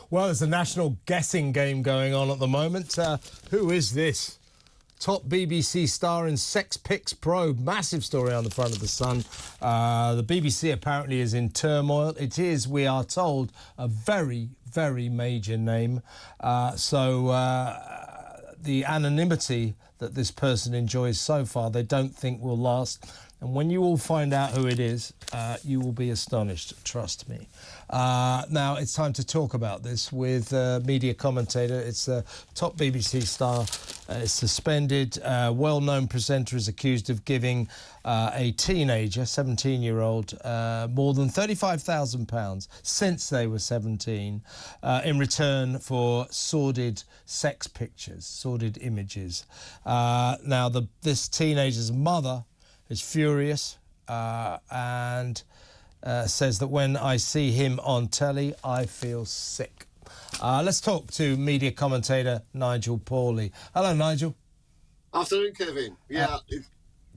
Well, there's a national guessing game going on at the moment. Who is this? Top BBC star in Sex Pics probe. Massive story on the front of the Sun. The BBC apparently is in turmoil. It is, we are told, a very, very major name. The anonymity that this person enjoys so far, they don't think will last. And when you all find out who it is, you will be astonished, trust me. Now, it's time to talk about this with media commentator. It's a top BBC star, suspended. Well-known presenter is accused of giving a teenager, 17-year-old, more than £35,000 since they were 17 in return for sordid sex pictures, sordid images. Now, this teenager's mother is furious and says that when I see him on telly, I feel sick. Let's talk to media commentator Nigel Pauley. Hello, Nigel. Afternoon, Kevin. Yeah.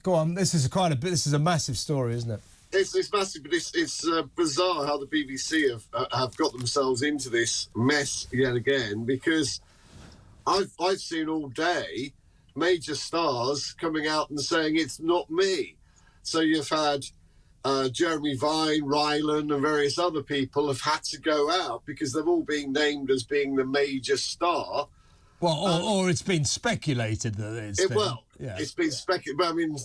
Go on. This is a massive story, isn't it? It's massive, but it's bizarre how the BBC have got themselves into this mess yet again, because I've seen all day major stars coming out and saying it's not me. So you've had Jeremy Vine, Rylan and various other people have had to go out because they've all been named as being the major star. Well, or it's been speculated that it's... It's been speculated. I mean,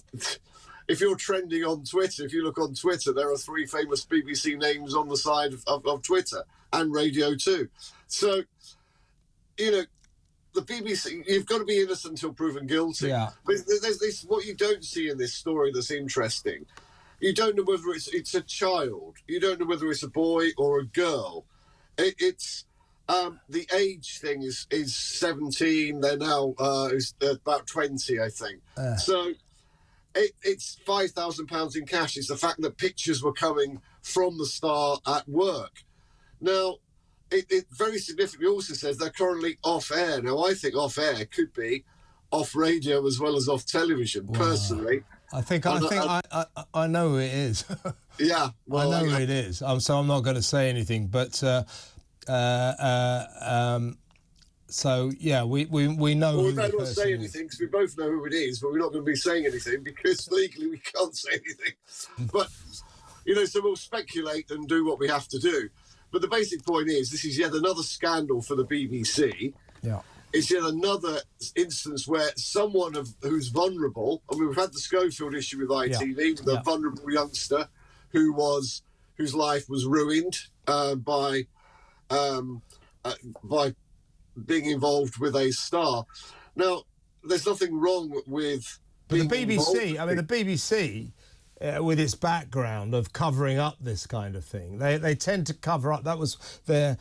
if you're trending on Twitter, if you look on Twitter, there are 3 famous BBC names on the side of Twitter and radio too. So, you know, the BBC, you've got to be innocent until proven guilty. Yeah. But there's this, what you don't see in this story that's interesting. You don't know whether it's a child. You don't know whether it's a boy or a girl. It's the age thing is 17. They're now is about 20, I think. So it's £5,000 in cash. It's the fact that pictures were coming from the star at work. Now, it very significantly also says they're currently off air. Now, I think off air could be off radio as well as off television, personally. I know who it is. Yeah. Well, I know who it is. So I'm not going to say anything. But, so, yeah, we know well, who we better the not person say is. anything because we both know who it is, but we're not going to be saying anything because legally we can't say anything. But, you know, so we'll speculate and do what we have to do. But the basic point is this is yet another scandal for the BBC. Yeah. It's yet another instance where someone who's vulnerable, I mean, we've had the Schofield issue with ITV, with a vulnerable youngster whose life was ruined by being involved with a star. Now, there's nothing wrong with... But the BBC, I mean, the BBC... with its background of covering up this kind of thing. They tend to cover up. That was their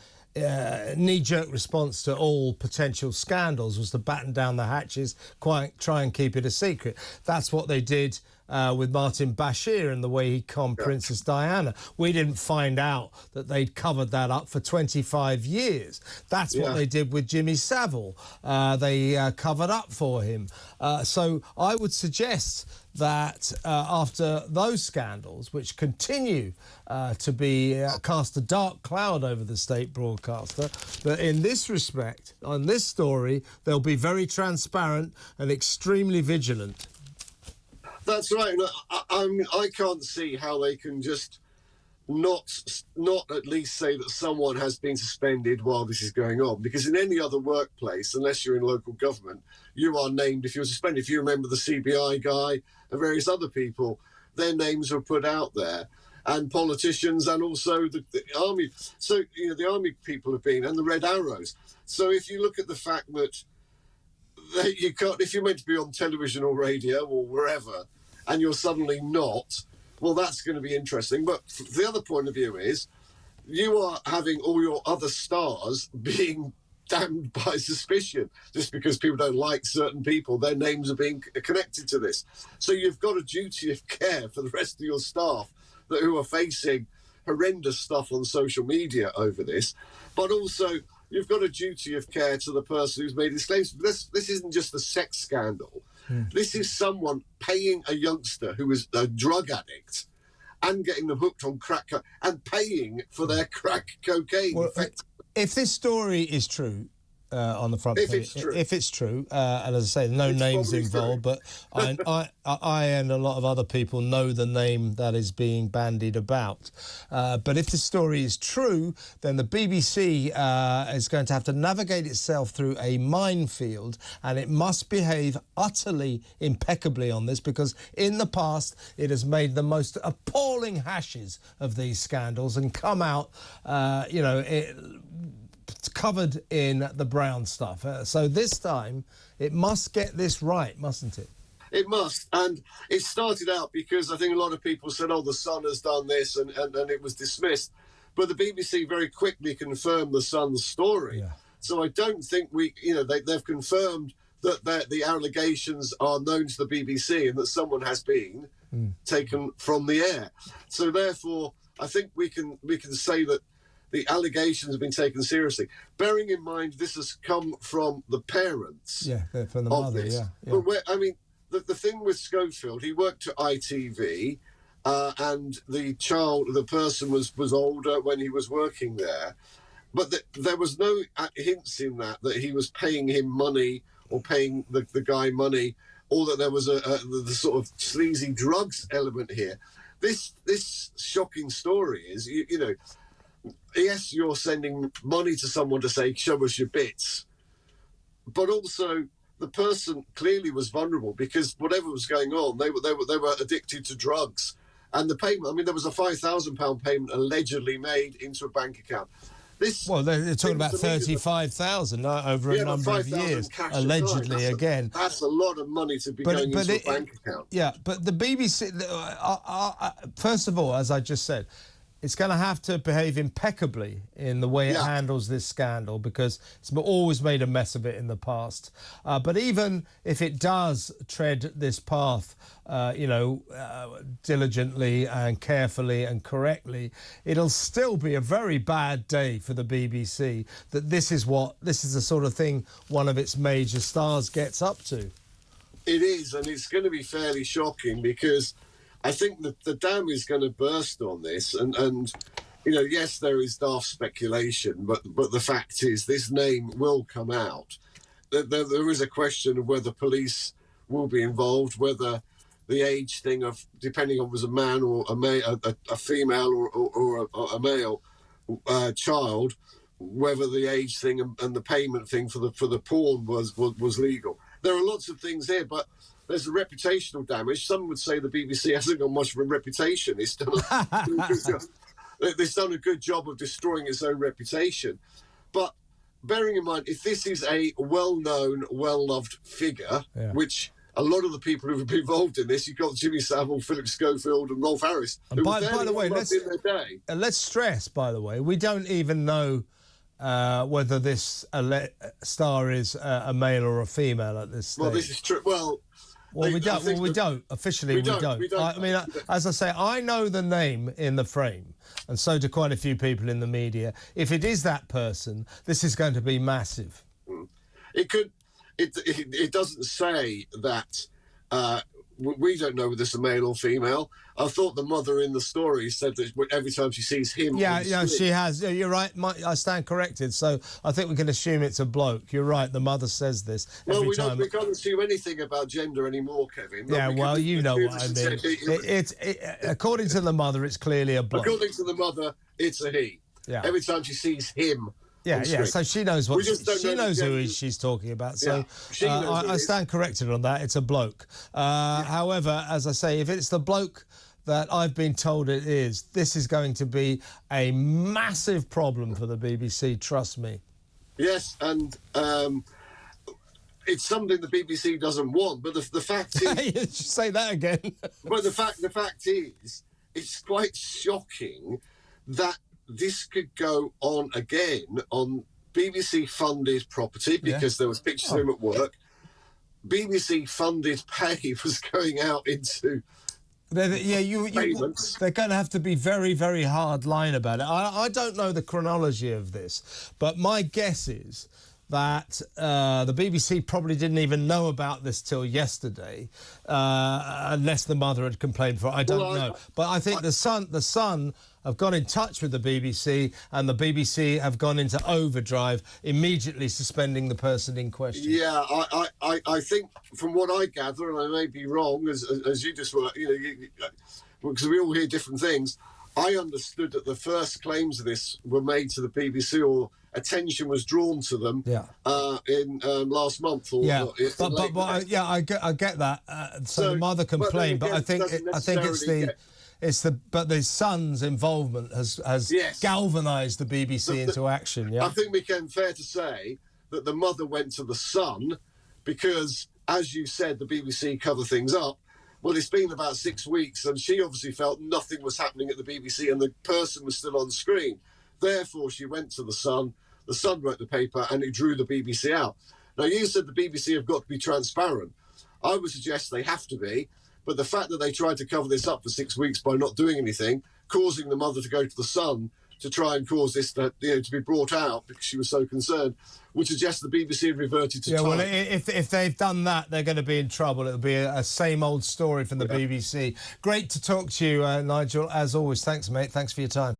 knee-jerk response to all potential scandals, was to batten down the hatches, try and keep it a secret. That's what they did with Martin Bashir and the way he conned Princess Diana. We didn't find out that they'd covered that up for 25 years. That's what they did with Jimmy Savile. They covered up for him. So I would suggest that after those scandals, which continue to be cast a dark cloud over the state broadcaster, that in this respect, on this story, they'll be very transparent and extremely vigilant. That's right. I can't see how they can just not at least say that someone has been suspended while this is going on, because in any other workplace, unless you're in local government, you are named if you're suspended. If you remember the CBI guy and various other people, their names were put out there, and politicians and also the army. So, you know, the army people have been, and the Red Arrows. So if you look at the fact that you can't, if you're meant to be on television or radio or wherever, and you're suddenly not, well, that's going to be interesting. But the other point of view is you are having all your other stars being damned by suspicion just because people don't like certain people. Their names are being connected to this. So you've got a duty of care for the rest of your staff who are facing horrendous stuff on social media over this. But also you've got a duty of care to the person who's made these claims. This isn't just a sex scandal. This is someone paying a youngster who is a drug addict and getting them hooked on crack and paying for their crack cocaine. Well, If this story is true, on the front If page, if it's true, and as I say, no names involved, but I and a lot of other people know the name that is being bandied about. But if the story is true, then the BBC is going to have to navigate itself through a minefield, and it must behave utterly impeccably on this, because in the past it has made the most appalling hashes of these scandals and come out, covered in the brown stuff. So this time it must get this right, mustn't it? It must. And it started out because I think a lot of people said, oh, the Sun has done this, and it was dismissed. But the BBC very quickly confirmed the Sun's story. Yeah. So I don't think they've confirmed that the allegations are known to the BBC and that someone has been taken from the air. So therefore, I think we can say that the allegations have been taken seriously. Bearing in mind, this has come from the parents. Yeah, from the mother, this. Yeah. But the thing with Schofield, he worked at ITV, and the person was older when he was working there. But there was no hints in that he was paying him money or paying the guy money, or that there was the sort of sleazy drugs element here. This shocking story is, yes, you're sending money to someone to say, show us your bits. But also, the person clearly was vulnerable because whatever was going on, they were addicted to drugs. And the payment, there was a £5,000 payment allegedly made into a bank account. They're talking about 35,000 over a number of years, allegedly. Again, that's a lot of money to be going into a bank account. Yeah, but the BBC, first of all, as I just said, it's going to have to behave impeccably in the way it handles this scandal, because it's always made a mess of it in the past. But even if it does tread this path, diligently and carefully and correctly, it'll still be a very bad day for the BBC that this is the sort of thing one of its major stars gets up to. It is, and it's going to be fairly shocking because I think that the dam is going to burst on this, and yes, there is daft speculation, but the fact is this name will come out. There is a question of whether police will be involved, whether the age thing of, depending on if it was a man or a female or a male child, whether the age thing and the payment thing for the porn was legal. There are lots of things here, but there's a reputational damage. Some would say the BBC hasn't got much of a reputation. It's done a good job of destroying its own reputation. But bearing in mind, if this is a well-known, well-loved figure, which a lot of the people who have been involved in this, you've got Jimmy Savile, Philip Schofield and Rolf Harris. And by the way, let's stress, by the way, we don't even know whether this star is a male or a female at this stage. Well, this is true. We don't. Officially, we don't. As I say, I know the name in the frame, and so do quite a few people in the media. If it is that person, this is going to be massive. It could. It doesn't say that. We don't know whether it's a male or female. I thought the mother in the story said that every time she sees him... Yeah, she has. You're right. I stand corrected. So I think we can assume it's a bloke. You're right. The mother says this every time. We can't assume anything about gender anymore, Kevin. Yeah, well, you know what I mean. According to the mother, it's clearly a bloke. According to the mother, it's a he. Yeah. Every time she sees him... Yeah. So she knows what she knows who she's talking about. So I stand corrected on that. It's a bloke. However, as I say, if it's the bloke that I've been told it is, this is going to be a massive problem for the BBC. Trust me. Yes, and it's something the BBC doesn't want. But the fact is, say that again. But the fact is, it's quite shocking that this could go on again on BBC-funded property because there was pictures of him at work. BBC-funded pay was going out into payments. They're going to have to be very, very hard line about it. I don't know the chronology of this, but my guess is that the BBC probably didn't even know about this till yesterday, unless the mother had complained for it. I don't know. But I think the Sun have gone in touch with the BBC, and the BBC have gone into overdrive, immediately suspending the person in question. Yeah, I think from what I gather, and I may be wrong, as you just were, because we all hear different things. I understood that the first claims of this were made to the BBC, or attention was drawn to them in last month. Or I get that. So the mother complained, but I think it's the Sun's involvement has galvanised the BBC into action. Yeah, I think we can fair to say that the mother went to the Sun because, as you said, the BBC cover things up. Well, it's been about 6 weeks, and she obviously felt nothing was happening at the BBC and the person was still on screen. Therefore, she went to the Sun. The Sun wrote the paper, and it drew the BBC out. Now, you said the BBC have got to be transparent. I would suggest they have to be, but the fact that they tried to cover this up for 6 weeks by not doing anything, causing the mother to go to the Sun to try and cause this to be brought out because she was so concerned, would suggest the BBC had reverted to time. Well, if they've done that, they're going to be in trouble. It'll be a same old story from the BBC. Great to talk to you, Nigel, as always. Thanks, mate. Thanks for your time.